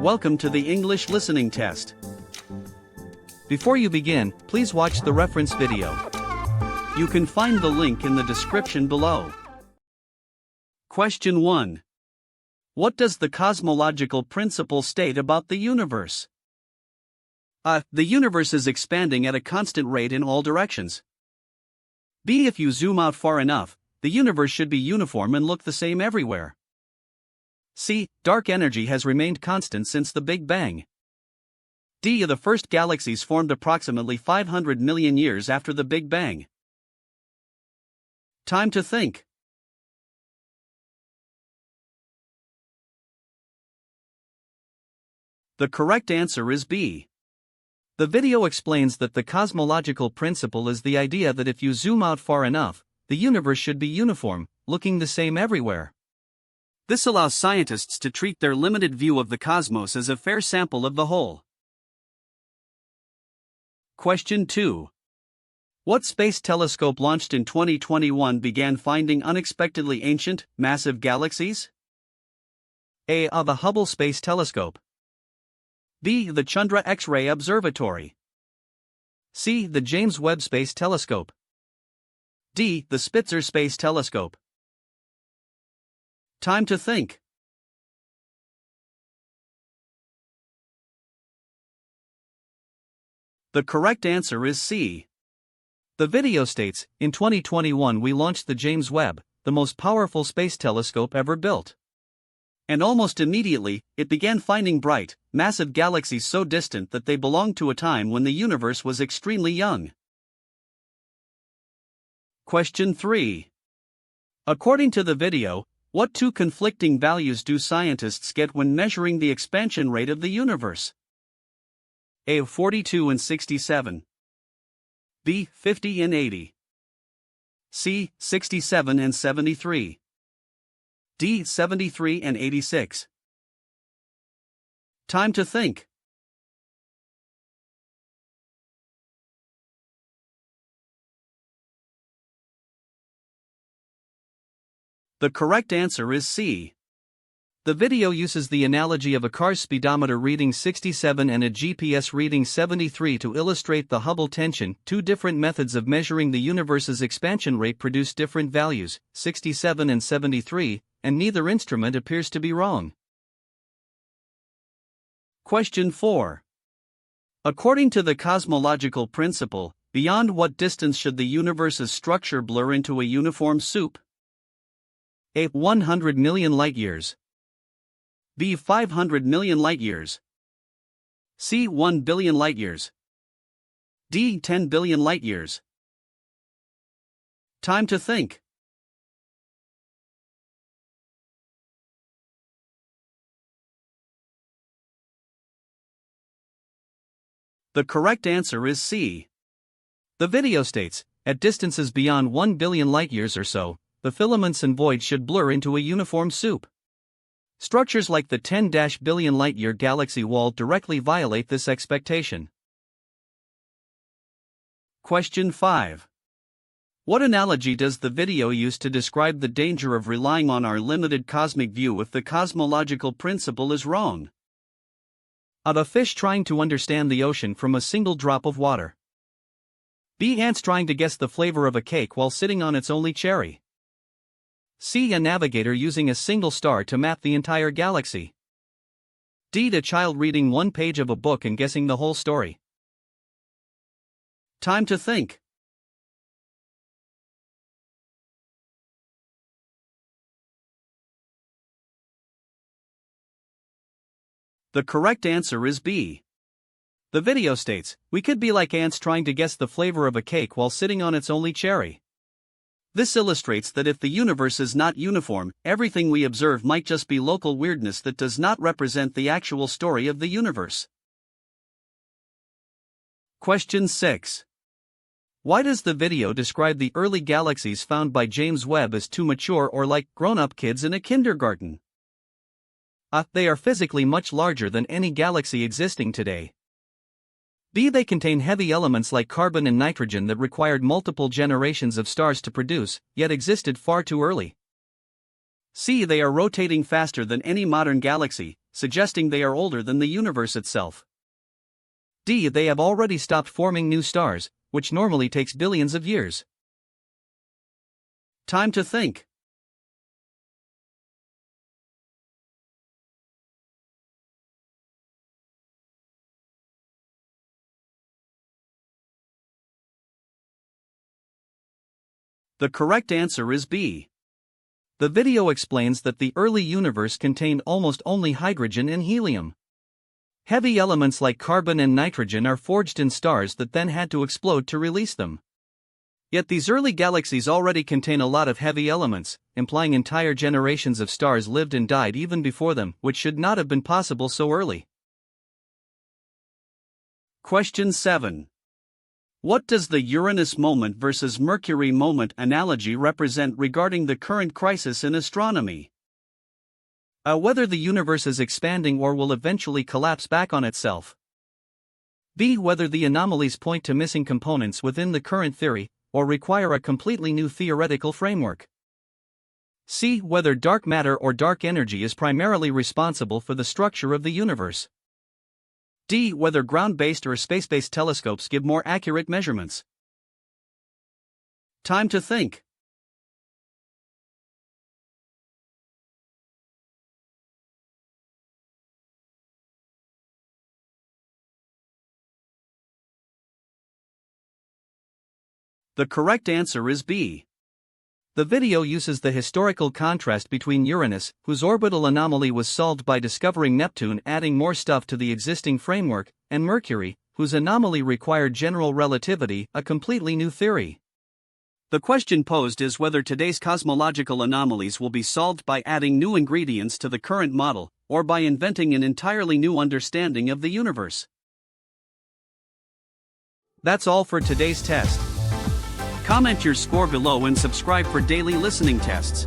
Welcome to the English listening test. Before you begin, please watch the reference video. You can find the link in the description below. Question 1. What does the cosmological principle state about the universe? A. The universe is expanding at a constant rate in all directions. B. If you zoom out far enough, the universe should be uniform and look the same everywhere. C. Dark energy has remained constant since the Big Bang. D. The first galaxies formed approximately 500 million years after the Big Bang. Time to think. The correct answer is B. The video explains that the cosmological principle is the idea that if you zoom out far enough, the universe should be uniform, looking the same everywhere. This allows scientists to treat their limited view of the cosmos as a fair sample of the whole. Question 2. What space telescope launched in 2021 began finding unexpectedly ancient, massive galaxies? A. The Hubble Space Telescope. B. The Chandra X-ray Observatory. C. The James Webb Space Telescope. D. The Spitzer Space Telescope. Time to think. The correct answer is C. The video states, in 2021 we launched the James Webb, the most powerful space telescope ever built. And almost immediately, it began finding bright, massive galaxies so distant that they belonged to a time when the universe was extremely young. Question 3. According to the video, what two conflicting values do scientists get when measuring the expansion rate of the universe? A. 42 and 67. B. 50 and 80. C. 67 and 73. D. 73 and 86. Time to think. The correct answer is C. The video uses the analogy of a car's speedometer reading 67 and a GPS reading 73 to illustrate the Hubble tension. Two different methods of measuring the universe's expansion rate produce different values, 67 and 73, and neither instrument appears to be wrong. Question 4. According to the cosmological principle, beyond what distance should the universe's structure blur into a uniform soup? A. 100 million light-years. B. 500 million light-years. C. 1 billion light-years. D. 10 billion light-years. Time to think. The correct answer is C. The video states, at distances beyond 1 billion light-years or so, the filaments and void should blur into a uniform soup. Structures like the 10 billion light-year galaxy wall directly violate this expectation. Question 5. What analogy does the video use to describe the danger of relying on our limited cosmic view if the cosmological principle is wrong? A. The fish trying to understand the ocean from a single drop of water. B. Ants trying to guess the flavor of a cake while sitting on its only cherry. C. A navigator using a single star to map the entire galaxy. D. A child reading one page of a book and guessing the whole story. Time to think. The correct answer is B. The video states, we could be like ants trying to guess the flavor of a cake while sitting on its only cherry. This illustrates that if the universe is not uniform, everything we observe might just be local weirdness that does not represent the actual story of the universe. Question 6. Why does the video describe the early galaxies found by James Webb as too mature or like grown-up kids in a kindergarten? A. They are physically much larger than any galaxy existing today. B. They contain heavy elements like carbon and nitrogen that required multiple generations of stars to produce, yet existed far too early. C. They are rotating faster than any modern galaxy, suggesting they are older than the universe itself. D. They have already stopped forming new stars, which normally takes billions of years. Time to think. The correct answer is B. The video explains that the early universe contained almost only hydrogen and helium. Heavy elements like carbon and nitrogen are forged in stars that then had to explode to release them. Yet these early galaxies already contain a lot of heavy elements, implying entire generations of stars lived and died even before them, which should not have been possible so early. Question 7. What does the Uranus moment versus Mercury moment analogy represent regarding the current crisis in astronomy? A. Whether the universe is expanding or will eventually collapse back on itself. B. Whether the anomalies point to missing components within the current theory, or require a completely new theoretical framework. C. Whether dark matter or dark energy is primarily responsible for the structure of the universe. D. Whether ground-based or space-based telescopes give more accurate measurements. Time to think. The correct answer is B. The video uses the historical contrast between Uranus, whose orbital anomaly was solved by discovering Neptune adding more stuff to the existing framework, and Mercury, whose anomaly required general relativity, a completely new theory. The question posed is whether today's cosmological anomalies will be solved by adding new ingredients to the current model, or by inventing an entirely new understanding of the universe. That's all for today's test. Comment your score below and subscribe for daily listening tests.